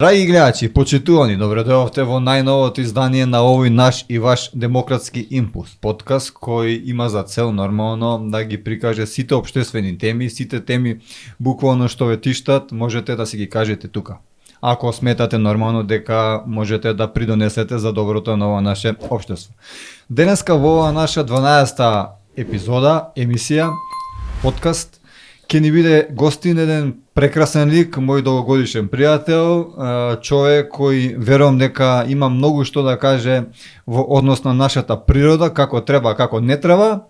Драги гледачи, почитувани, добредојавте во најновото издание на овој наш и ваш демократски импулс, подкаст кој има за цел нормално да ги прикаже сите општествени теми, сите теми буквално што ве тиштат, можете да си ги кажете тука. Ако сметате нормално дека можете да придонесете за доброто на ова наше општество. Денеска во ова наша 12-та епизода, емисија, подкаст, ќе ни биде гостин еден прекрасен лик, мој долгогодишен пријател, човек кој верувам дека има многу што да каже во однос на нашата природа, како треба, како не треба.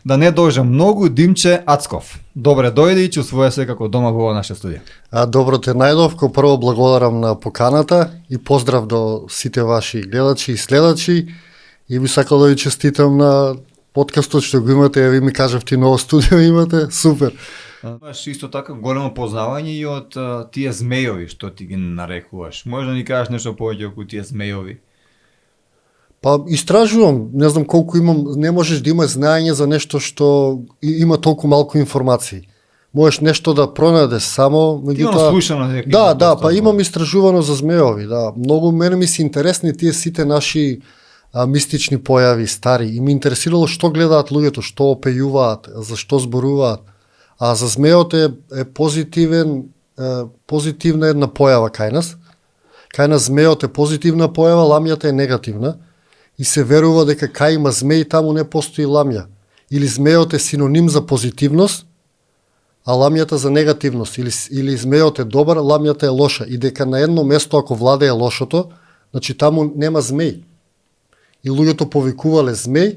Да не должам многу, Димче Ацков. Добре дојде и чувствува се како дома во наша студија. Добро те најдов, прво благодарам на поканата и поздрав до сите ваши гледачи и следачи и би сакал да ви честитам на подкастот што го имате, ви ми кажавте ново студио имате, супер. Имаш исто така големо познавање и од тие змејови што ти ги нарекуваш. Може да ни кажеш нешто повеќе околу тие змејови? Па истражувам, не знам колку имам, не можеш да имаш знаење за нешто што има толку малку информации. Можеш нешто да пронајдеш само, меѓутоа слушано дека. Да, па имам истражувано за змејови, да. Многу мене ми се интересни тие сите наши мистични појави, стари, и ми интересирало што гледаат луѓето, што опејуваат, зашто зборуваат. А за змејот е позитивна една појава кај нас. Кај нас змејот е позитивна појава, ламјата е негативна. И се верува дека кај има змеј, таму не постои ламја. Или змејот е синоним за позитивност, а ламјата за негативност. Или змејот е добар, ламјата е лоша. И дека на едно место, ако владее лошото, значи таму нема змеј. И луѓето повикувале змеј,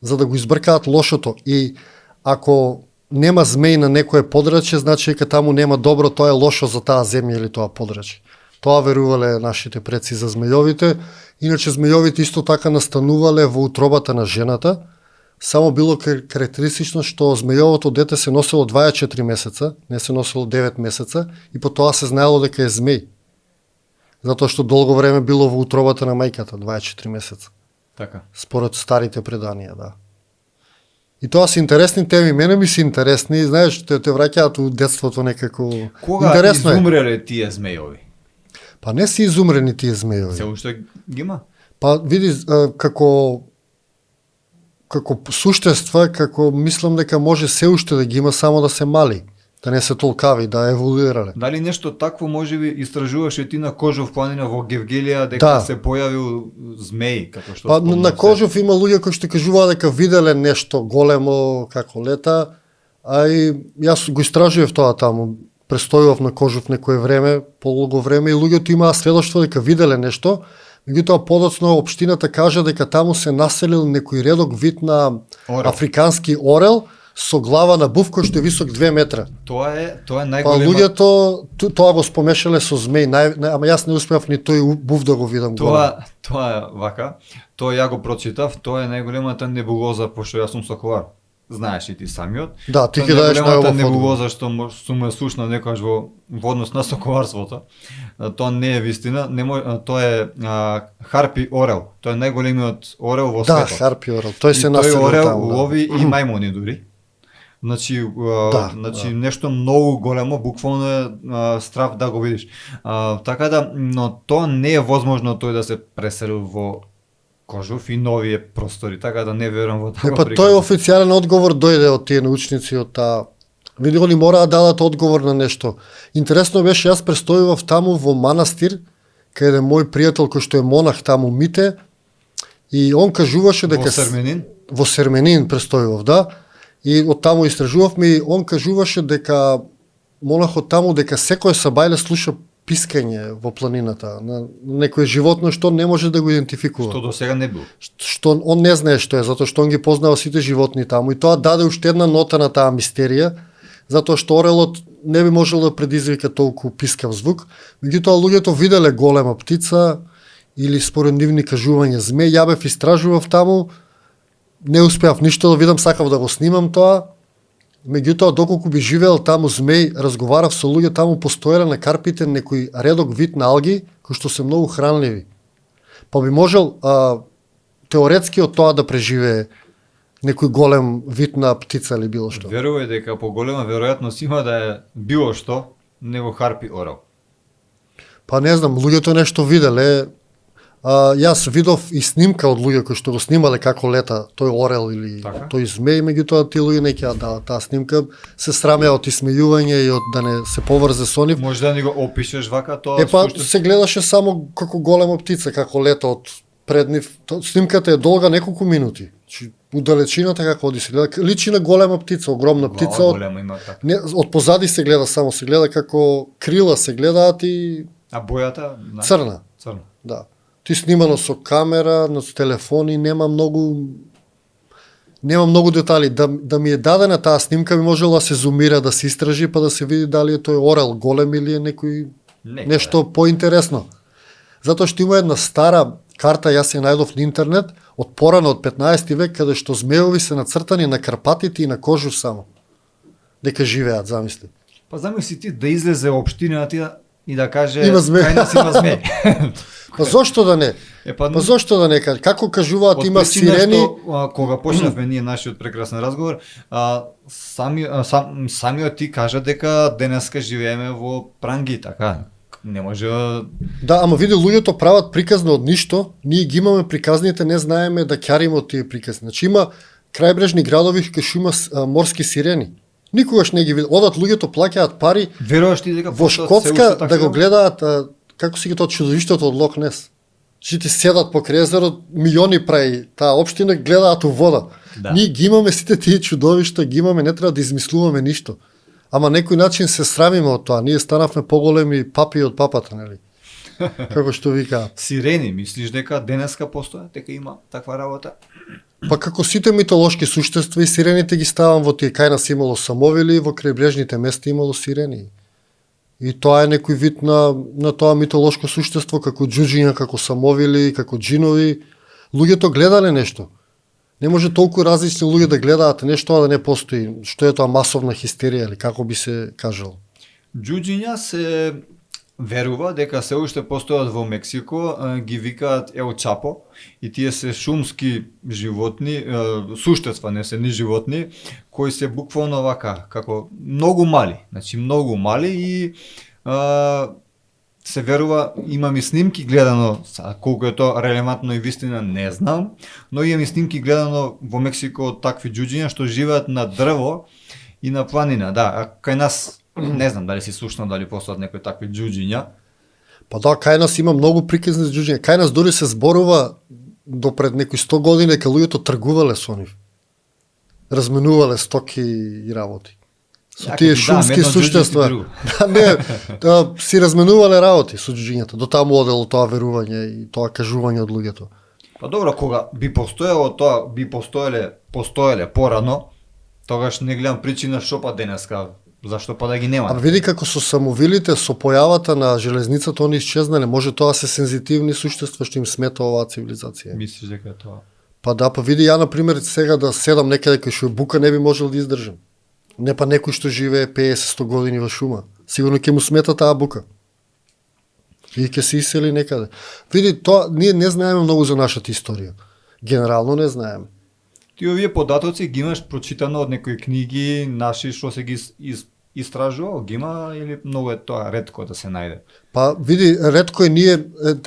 за да го избркаат лошото. И ако нема змеј на некое подрачје, значи дека таму нема добро, тоа е лошо за таа земја или тоа подрачје. Тоа верувале нашите предци за змејовите. Иначе змејовите исто така настанувале во утробата на жената. Само било карактеристично што змејовото дете се носило 24 месеца, не се носило 9 месеца, и по тоа се знаело дека е змеј. Затоа што долго време било во утробата на мајката, 24 месеца. Така. Според старите преданија, да. И тоа се интересни теми, мене ми се интересни, знаеш, те враќаат у детството некако. Кога интересно изумреле тие змејови? Па не се изумрени тие змејови. Се уште ги има? Па види, како суштества, како мислам дека може се уште да ги има, само да се мали, да не се толкави, да еволуирале. Дали нешто такво можеби истражуваше ти на Кожов планина во Гевгелија, дека се појавил змеј, како што Па на Кожов има луѓе кои што кажуваат дека виделе нешто големо како лета, а и јас го истражував тоа таму. Престојував на Кожов некое време, полого време, и луѓето имаа сведоштво дека виделе нешто. Меѓутоа подоцна општината кажа дека таму се населил некој редок вид на африкански орел со глава на був кој што е висок 2 метра. Тоа е најголема. Па луѓето тоа го спомешале со змеј, ама јас не успеав ни тој був да го видам. Тоа е вака. Тоа ја го прочитав, тоа е најголемата небулоза, пошто јас сум соколар. Знаеш и ти самиот. Да, ти ќе даеш најголемата небулоза што сум е слушнал некогаш во однос на соколарството. Тоа не е вистина, тоа е харпи орел. Тоа е најголемиот орел во светот. Да, харпи орел. Тој се населил таму. Тој орел лови и мајмуни дури. Значи, нешто многу големо, буквално е страв да го видиш. Така да, но тоа не е возможно тој да се преселил во Кожов и новие простори, така да не верувам во тоа. Па тој официјален одговор дојде од тие научници, од таа. Види, они мора да дадат одговор на нешто. Интересно беше, јас престојував таму во манастир, каде мој пријател кој што е монах таму Мите, и он кажуваше дека во Серменин? Во Серменин престојував, да. И од таму истражувавме, и он кажуваше дека монахот таму дека секој сабајле слуша пискање во планината, на некое животно што не може да го идентификува. Што до сега не бил. Што он не знае што е, затоа што он ги познава сите животни таму и тоа даде уште една нота на таа мистерија, затоа што орелот не би можел да предизвика толку пискав звук, меѓутоа луѓето виделе голема птица или според нивни кажувања змеј, ја бев истражував таму, не успеав ништо да видам, сакав да го снимам тоа. Меѓутоа, доколку би живеел таму змеј, разговарав со луѓе, таму постоеле на карпите некој редок вид на алги, кои што се многу хранливи. Па би можел теоретски од тоа да преживее некој голем вид на птица или било што. Верувај дека поголема веројатност има да е било што него харпи орел. Па не знам, луѓето нешто виделе. Јас видов и снимка од луѓе кои што го снимале како лета тој орел или Така? тој змеј, меѓутоа тие луѓе не ќе дадат таа снимка, се срамеа од исмејување и од да не се поврзе со нив. Може да ни го опишеш вака тоа? Па суштински? се гледаше само како голема птица, како лета од пред нив. Снимката е долга неколку минути. Значи, удалечината како оди се гледа, личи на голема птица, огромна птица. Глава Од, голема има така. не, од позади се гледа само, се гледа како крила се гледаат и А бојата? црна. Црна. Да. Ти снимано со камера, на телефони, нема многу детали. Да ми е дадена таа снимка, би можело да се зумира, да се истражи, па да се види дали е тој орел голем или е некој нешто поинтересно. Затоа што има една стара карта, јас ја најдов на интернет, од порано од 15 век, каде што змеови се нацртани на Карпатите и на Кожуш само. Дека живеат, замисли. Па замисли ти да излезе општината и да каже Има змеј. кај нас има змеј. Па зошто да не? Па зошто да не каже? Како кажуваат од има причина сирени? Што, кога почнавме ние нашиот прекрасен разговор, самиот ти кажа дека денеска живееме во пранги, така. Не може. Да, ама види, луѓето прават приказна од ништо, ние ги имаме приказните, не знаеме да ќариме од тие приказни. Значи има крајбрежни градови кај што има морски сирени. Никогаш не ги видел. Одат луѓето, плаќаат пари Веруваш ти дека во постојат се Шкотска уште да такви? го гледаат како си ги тоа чудовиштето од Лок Нес. Значи ти седат по крезерот, милиони прави таа општина, гледаат у вода. Да. Ние ги имаме сите тие чудовишта, ги имаме, не треба да измислуваме ништо. Ама некој начин се срамиме од тоа. Ние станавме поголеми папи од папата, нели? Како што викаат. Сирени, мислиш дека денеска постојат, дека има таква работа? Па како сите митолошки суштества и сирените ги ставам во тие, кај нас имало самовили, во крајбрежните места имало сирени. И тоа е некој вид на тоа митолошко суштество, како џуџиња, како самовили, како џинови. Луѓето гледале нешто. Не може толку различни луѓе да гледаат нешто, а да не постои. Што е тоа масовна хистерија, или како би се кажало? Џуџиња се верува дека се уште постојат во Мексико, ги викаат ел чапо и тие се шумски животни, суштества, не се ни животни, кои се буквално вака, како многу мали, значи многу мали и се верува, имам и снимки гледано, колку е тоа релевантно и вистина не знам, но имам и снимки гледано во Мексико од такви џуџиња што живеат на дрво и на планина, да, а кај нас не знам дали си слушнал дали постојат некои такви џуџиња. Па да, кај нас има многу приказни за џуџиња. Кај нас дури се зборува до пред некои 100 години кога луѓето тргувале со нив. Разменувале стоки и работи. Со тие шумски суштества. Да, не, си разменувале работи со џуџињата. До таму одело тоа верување и тоа кажување од луѓето. Па добро, кога би постоело тоа, би постоеле порано, тогаш не гледам причина што па денеска. Зашто па да ги нема? А види како со самовилите, со појавата на железницата, они исчезнале. Може тоа се сензитивни суштества што им смета оваа цивилизација. Мислиш дека е тоа? Па да, па види, ја например сега да седам некаде кај што е бука не би можел да издржам. Не па некој што живее 50-100 години во шума. Сигурно ќе му смета таа бука. И ќе се исели некаде. Види, тоа ние не знаеме многу за нашата историја. Генерално не знаеме. Ти овие податоци ги имаш прочитано од некои книги наши што се ги истражувал, ги има или многу е тоа ретко да се најде? Па види, ретко е ние,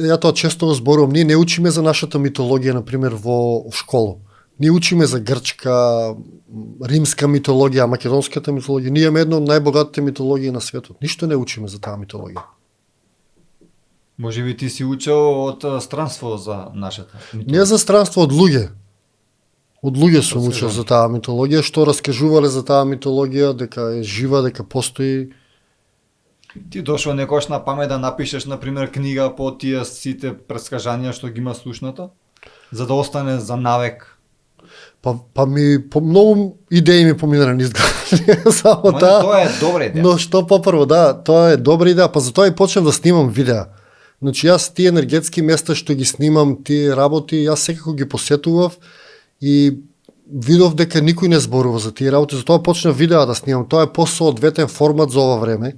ја тоа често го зборувам, ние не учиме за нашата митологија, например, во школа. Ние учиме за грчка, римска митологија, македонската митологија. Ние имаме една од најбогатите митологии на светот. Ништо не учиме за таа митологија. Може би ти си учел од странство за нашата митологија? Не за странство, од луѓе. Од луѓе сум учел Раскажувам. за таа митологија, што раскажувале за таа митологија, дека е жива, дека постои. Ти дошо некош на памет да напишеш, например, книга по тие сите прескажања што ги има слушното? За да остане за навек. Па ми по многу идеи ми поминаа низ глава. Само Ма, таа. тоа е добра идеја. Но што попрво, да, тоа е добра идеја, па затоа и почнав да снимам видеа. Значи јас тие енергетски места што ги снимам, тие работи, јас секако ги посетував и видов дека никој не зборува за тие работи, затоа почнав видеа да снимам. Тоа е посоодветен формат за ова време,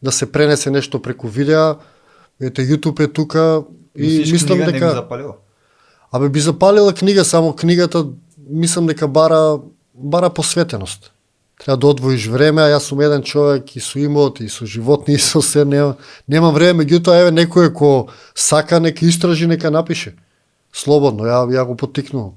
да се пренесе нешто преку видеа. Ете YouTube е тука и Мислиш, мислам книга не би дека запалила? абе би запалила книга, само книгата мислам дека бара посветеност. Треба да одвоиш време, а јас сум еден човек и со имот, и со животни, и со се, немам време, меѓутоа еве некој кој сака, нека истражи, нека напише. Слободно, ја го поттикнувам.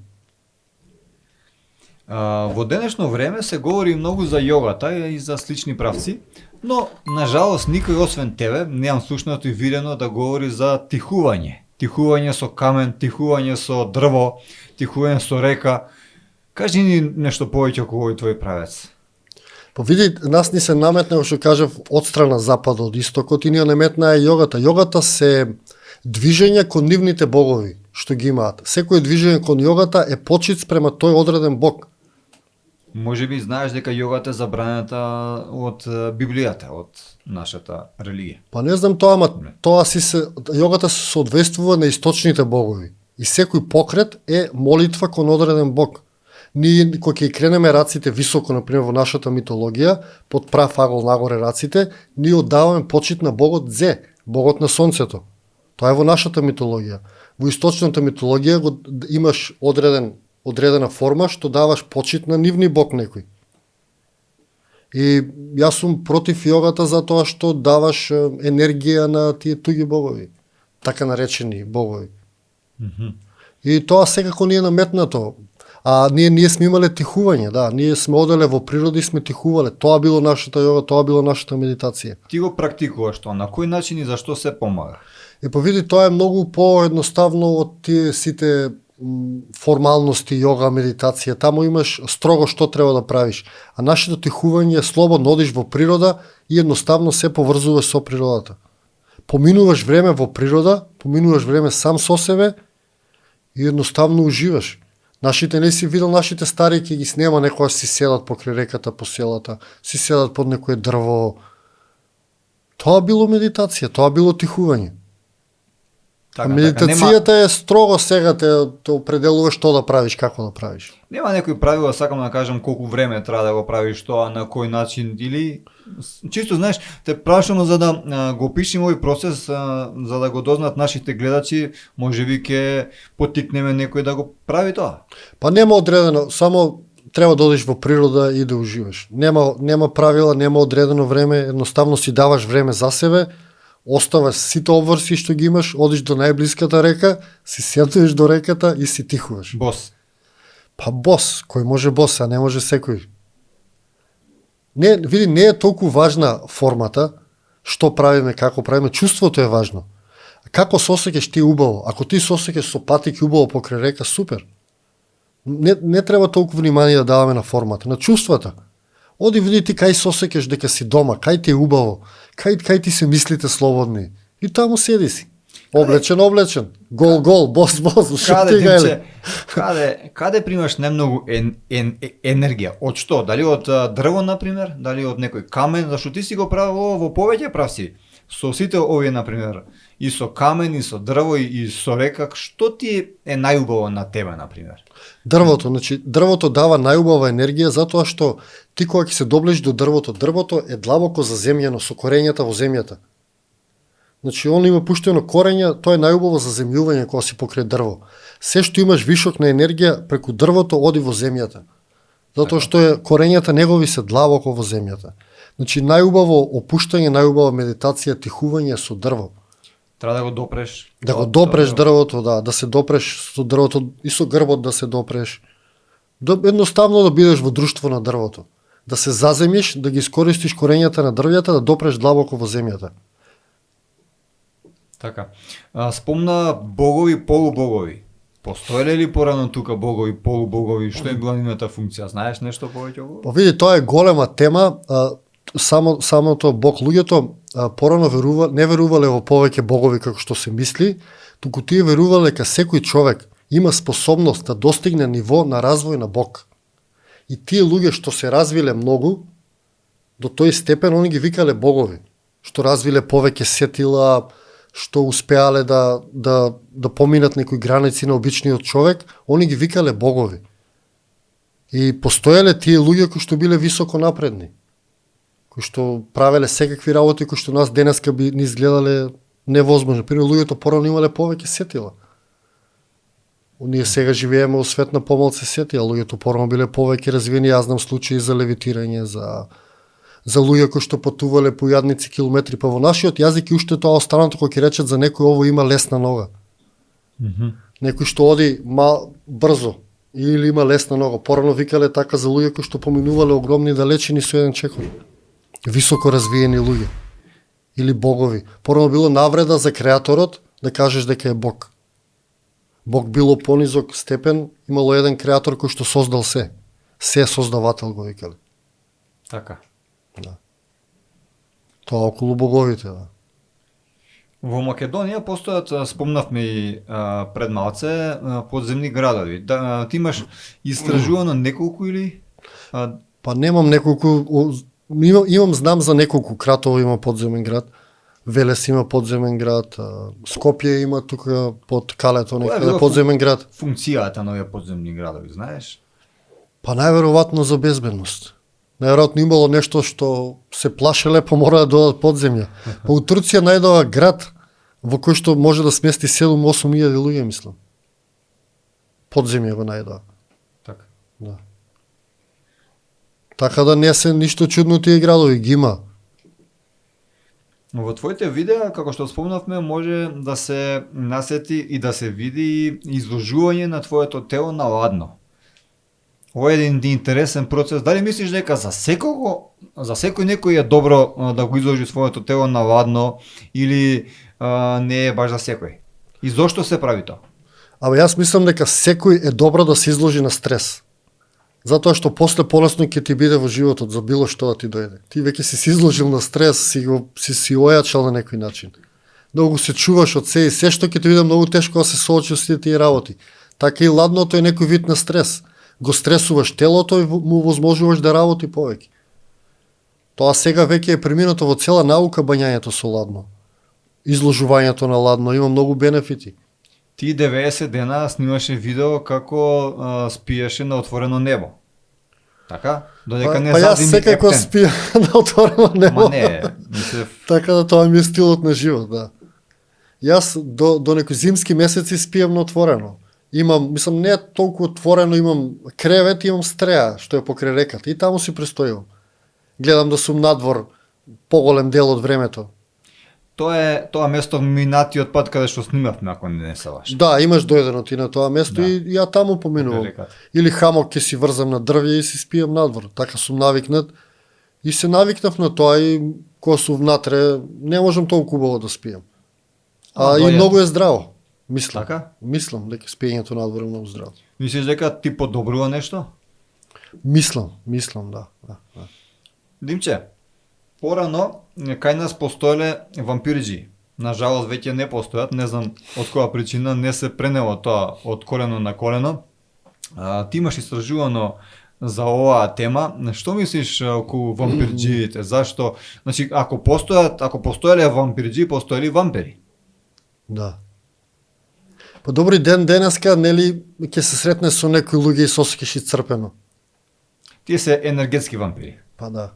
Во денешно време се говори многу за јогата и за слични правци, но нажалост никој освен тебе немам слушнато и видено да говори за тихување. Тихување со камен, тихување со дрво, тихување со река. Кажи ни нешто повеќе околу овој твој правец. Па види, нас ни се наметна, што кажав, од страна запад, од истокот и ни ја наметна е јогата. Јогата се движење кон нивните богови, што ги имаат. Секој движење кон јогата е почит спрема тој одреден бог. Може би знаеш дека јогата е забранета од Библијата, од нашата религија. Па не знам тоа, ама јогата се соодветствува на источните богови. И секој покрет е молитва кон одреден бог. Ние кога ќе кренеме раците високо, например во нашата митологија, под прав агол нагоре раците, ние оддаваме почит на богот Зе, богот на сонцето. Тоа е во нашата митологија. Во источната митологија имаш одредена форма што даваш почит на нивни бог некој. И јас сум против јогата затоа што даваш енергија на тие туги богови, така наречени богови. И тоа секако ни е наметнато. А ние сме имале тихување, да, ние сме оделе во природа и сме тихувале. Тоа било нашата јога, тоа било нашата медитација. Ти го практикуваш тоа, на кој начин и зашто се помага? И па види, тоа е многу поедноставно од тие сите формалности, јога, медитација. Таму имаш строго што треба да правиш. А нашето тихување е слободно, одиш во природа и едноставно се поврзуваш со природата. Поминуваш време во природа, поминуваш време сам со себе и едноставно уживаш. Нашите не си видел, нашите стари ќе ги снема некоја си седат покрај реката по селата, си седат под некое дрво. Тоа било медитација, тоа било тихување. Така, Медитацијата е строго сега те определува што да правиш, како да правиш. Нема некои правила, сакам да кажам колку време треба да го правиш тоа, на кој начин, или чисто знаеш, те прашувам за да го опишем овој процес, за да го дознаат нашите гледачи, можеби ќе поттикнеме некој да го прави тоа. Па нема одредено, само треба да одиш во природа и да уживаш. Нема правила, нема одредено време, едноставно си даваш време за себе, оставаш сите обврски што ги имаш, одиш до најблиската река, си седнеш до реката и си тихуваш. Бос. Па бос, кој може бос, а не може секој. Види, не е толку важна формата, што правиме, како правиме, чувството е важно. Како се осеќаш ти убаво? Ако ти се осеќаш со патик убаво покрај река, супер. Не треба толку внимание да даваме на формата, на чувствата. Оди види ти кај се осеќаш дека си дома, кај ти е убаво, кај ти се мислите слободни. И таму седи си. Облечен, гол, бос, Каде, Димче, каде примаш најмногу енергија? Од што? Дали од дрво, например? Дали од некој камен? Зашто ти си го правил во повеќе правци? Со сите овие, например, и со камен, и со дрво, и со река, што ти е најубаво на тебе, например? Дрвото дава најубава енергија затоа што ти кога ќе се доближиш до дрвото е длабоко заземјено со корењата во земјата. Значи, он има пуштено корења, тоа е најубаво за земјување кога си покрај дрво. Се што имаш вишок на енергија преку дрвото оди во земјата. Затоа што корењата негови се длабоко во земјата. Значи, најубаво опуштање, најубава медитација, тихување со дрво. Треба да го допреш. Да го допреш дрвото, да се допреш со дрвото и со грбот да се допреш. Едноставно да бидеш во друштво на дрвото. Да се заземиш, да ги искористиш корењата на дрвјата, да допреш длабоко во земјата. Така. Спомна богови, полубогови. Постоеле ли порано тука богови, полубогови? Што е била нивната функција? Знаеш нешто повеќе околу? Па види, тоа е голема тема. Самото бог луѓето, порано не верувале во повеќе богови како што се мисли, туку тие верувале дека секој човек има способност да достигне ниво на развој на Бог. И тие луѓе што се развиле многу, до тој степен они ги викале богови, што развиле повеќе сетила, што успеале да поминат некои граници на обичниот човек, они ги викале богови. И постоеле тие луѓе кои што биле високо напредни, кои што правеле секакви работи кои што нас денеска би ни изгледале невозможно. Пример, луѓето порано имале повеќе сетила. Ние сега живееме во свет на помалце сетила, луѓето порано биле повеќе развиени, јас знам случаи за левитирање, за луѓе кои што патувале по јадници километри, па во нашиот јазик и уште тоа останато кога ќе речат за некој ово има лесна нога. Некој што оди брзо или има лесна нога. Порано викале така за луѓе кои што поминувале огромни далечини со еден чекор. Високо развиени луѓе или богови. Порано било навреда за креаторот да кажеш дека е Бог. Бог било понизок степен, имало еден креатор кој што создал се. Се е создавател го викале. Така. Да. Тоа околу боговите, да. Во Македонија постојат, спомнавме и пред малце, подземни градови. Да, ти имаш истражувано неколку или? Па немам неколку, знам за неколку. Кратово има подземен град, Велес има подземен град, Скопје има тука под Калето некаде подземен град. Функцијата на овие подземни градови, знаеш? Па најверојатно за безбедност. Најверојатно имало нешто што се плашеле, па мора да додат подземја. Па у Турција најдова град во кој што може да смести 7-8 илјади луѓе, мислам. Подземја го најдова. Така. Да. Така да не се ништо чудно тие градови, ги има. Во твоите видеа, како што спомнавме, може да се насети и да се види изложување на твоето тело на ладно. Ова е еден интересен процес. Дали мислиш дека за секој некој е добро да го изложи своето тело на ладно или не е баш за секој? И зошто се прави тоа? Абе јас мислам дека секој е добро да се изложи на стрес. Затоа што после полесно ќе ти биде во животот за било што да ти дојде. Ти веќе си изложил на стрес, си ојачал на некој начин. Многу се чуваш од се и се што ќе ти биде многу тешко да се соочиш со тие работи. Така и ладното е некој вид на стрес. Го стресуваш телото и му возможуваш да работи повеќе. Тоа сега веќе е преминато во цела наука бањањето со ладно. Изложувањето на ладно има многу бенефити. Ти 90 дена снимаше видео како спиеше на отворено небо. Така? Додека не јас задими секако ептен. спијам на отворено небо. Ма не, мислев... Така да тоа ми е стилот на живот, да. Јас до некои зимски месеци спијам на отворено. Имам, мислам, не е толку отворено, имам кревет, имам стреја, што е покрај реката. И таму си престојувам. Гледам да сум надвор поголем дел од времето. Тоа место минатиот пат каде што снимавме, ако не се лажам. Да, имаш дојдено ти на тоа место Да. и ја таму поминувам. Реката. Или хамок ќе си врзам на дрвје и си спијам надвор. Така сум навикнат. И се навикнав на тоа и кога сум внатре, не можам толку убаво да спијам. И дојде. многу е здраво. Мислам. Така? Мислам дека спиењето надвор е многу здраво. Мислиш дека ти подобрува нешто? Мислам, да. Димче, порано кај нас постоеле вампирџи. Нажалост веќе не постојат, не знам од која причина не се пренело тоа од колено на колено. Ти имаш истражувано за оваа тема. Што мислиш околу вампирџиите? Зашто? Значи, ако постоеле вампирџи, постоели вампири. Да. Па добри ден денеска, нели ќе се сретне со некои луѓе и сосекиш и црпено. Тие се енергетски вампири. Па да.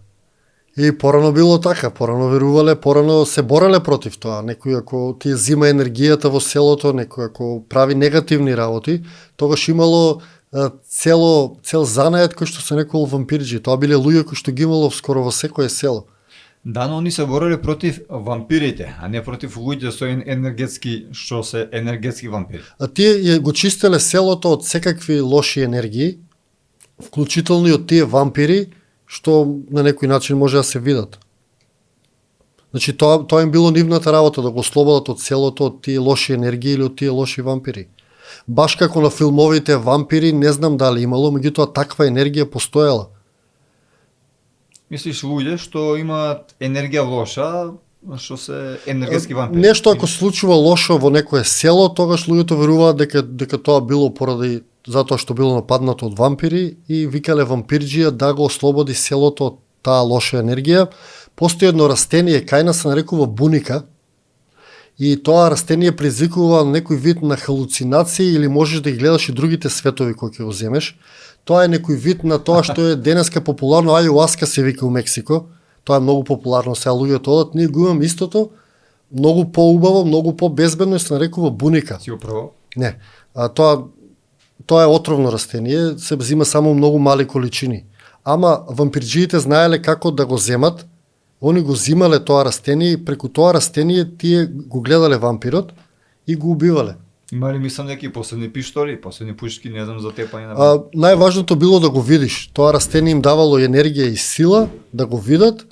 И порано било така, порано верувале, порано се бореле против тоа. Некој ако ти зима енергијата во селото, некој ако прави негативни работи, тогаш имало цел занает кој што се некој вампирџи. Тоа биле луѓе кои што ги имало скоро во секое село. Да, но они се бореле против вампирите, а не против луѓе со што се енергетски вампири. А тие го чистеле селото од секакви лоши енергии, вклучително и од тие вампири, што на некој начин може да се видат. Значи тоа им било нивната работа да го ослободат од селото од тие лоши енергии или од тие лоши вампири. Баш како на филмовите вампири, не знам дали имало, меѓутоа таква енергија постоела. Мислиш луѓе што имаат енергија лоша, Што се енергетски вампири. Нешто ако случува лошо во некое село, тогаш луѓето веруваат дека тоа било поради затоа што било нападнато од вампири и викале вампирџија да го ослободи селото од таа лоша енергија. Постои едно растение, кај нас се нарекува буника, и тоа растение предизвикува некој вид на халуцинации или можеш да ги гледаш и другите светови кои ќе го земеш. Тоа е некој вид на тоа што е денеска популарно, ајуаска се вика у Мексико. Тоа е многу популарно, сега луѓето одат, ние го имаме истото, многу поубаво, многу по-безбедно и се нарекува буника. Си го пробал? Не, тоа е отровно растение, се взима само многу мали количини. Ама вампирџиите знаеле како да го земат, они го зимале тоа растение и преку тоа растение тие го гледале вампирот и го убивале. Имали мислам неки посебни пиштори, посебни пушки, не знам за тепање на. Најважното било да го видиш. Тоа растение им давало енергија и сила да го видат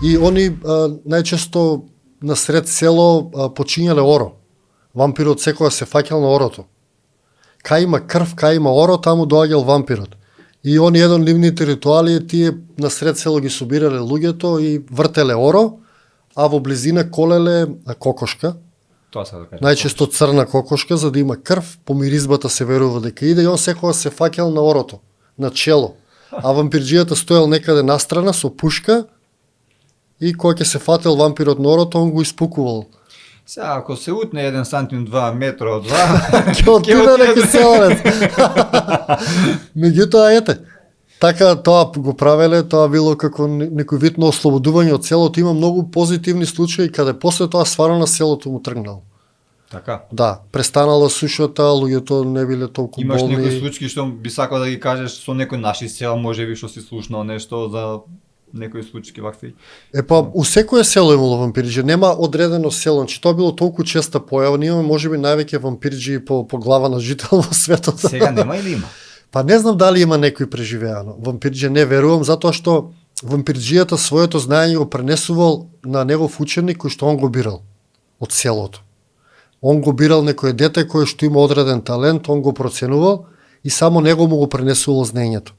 и они најчесто насред село почињале оро. Вампирот секогаш се фаќал на орото. Кај има крв, кај има оро, таму доаѓал вампирот. И они еден нивните ритуали, тие насред село ги собирале луѓето и вртеле оро, а во близина колеле кокошка. Тоа се да кажа. Најчесто црна кокошка, за да има крв, по миризбата се верува дека иде и он секогаш се фаќал на орото, на чело. А вампирџијата стоел некаде настрана со пушка и кога ќе се фател вампирот на орото, он го испукувал. Сега, ако се утне 1 сантим 2 метра од 2, Ќе отиде некој селанец. Меѓутоа, ете, така тоа го правеле, тоа било како некој вид на ослободување од селото. Има многу позитивни случаи каде после тоа стварно на селото му тргнало. така. Да, престанала сушата, луѓето не биле толку Имаш болни. некои случаи што би сакал да ги кажеш со некој наши села, можеби што си слушнал нешто за некои случаи вакви? У секое село имало вампирџи, нема одредено село, значи тоа било толку честа појава, ние имаме можеби највеќе вампирџи по глава на жител во светот. Сега нема или има? Па не знам дали има некој преживеано. Вампирџи не верувам, затоа што вампирџијата своето знаење го пренесувал на негов ученик кој што он го бирал од селото. Он го бирал некој дете кој што има одреден талент, он го проценувал и само него му го пренесувал знаењето.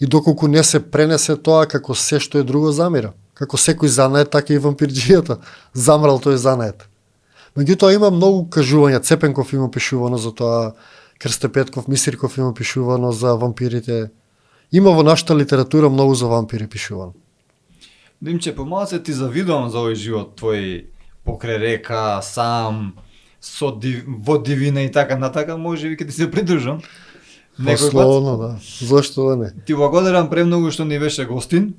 И доколку не се пренесе тоа како се што е друго замира. Како секој занает, така и вампирџијата. Замрал тој занает. Меѓутоа има многу кажувања, Цепенков има пишувано за тоа, Крсте Петков, Мисирков има пишувано за вампирите. Има во нашата литература многу за вампири пишувано. Димче, помалце ти завидувам за овој живот твој покрај река, сам, во дивина и така натака, може би ќе ти се придружам. Некој пат. Пословно, да. Зошто да не? Ти благодарам премногу што ни беше гостин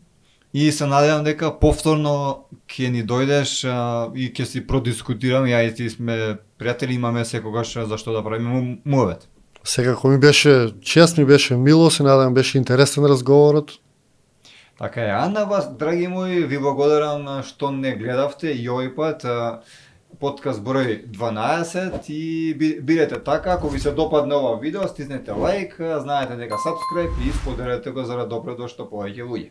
и се надевам дека повторно ќе ни дојдеш и ќе си продискутираме, ја и ти сме пријатели, имаме секогаш зашто да правиме муавет. Секако ми беше чест, ми беше мило, се надевам беше интересен разговорот. Така е, а на вас, драги мои, ви благодарам што не гледавте и овој пат подкаст број 12 и бидете така, ако ви се допадне ова видео, стиснете лайк, знаете дека subscribe и споделете го за да допре до што повеќе луѓе.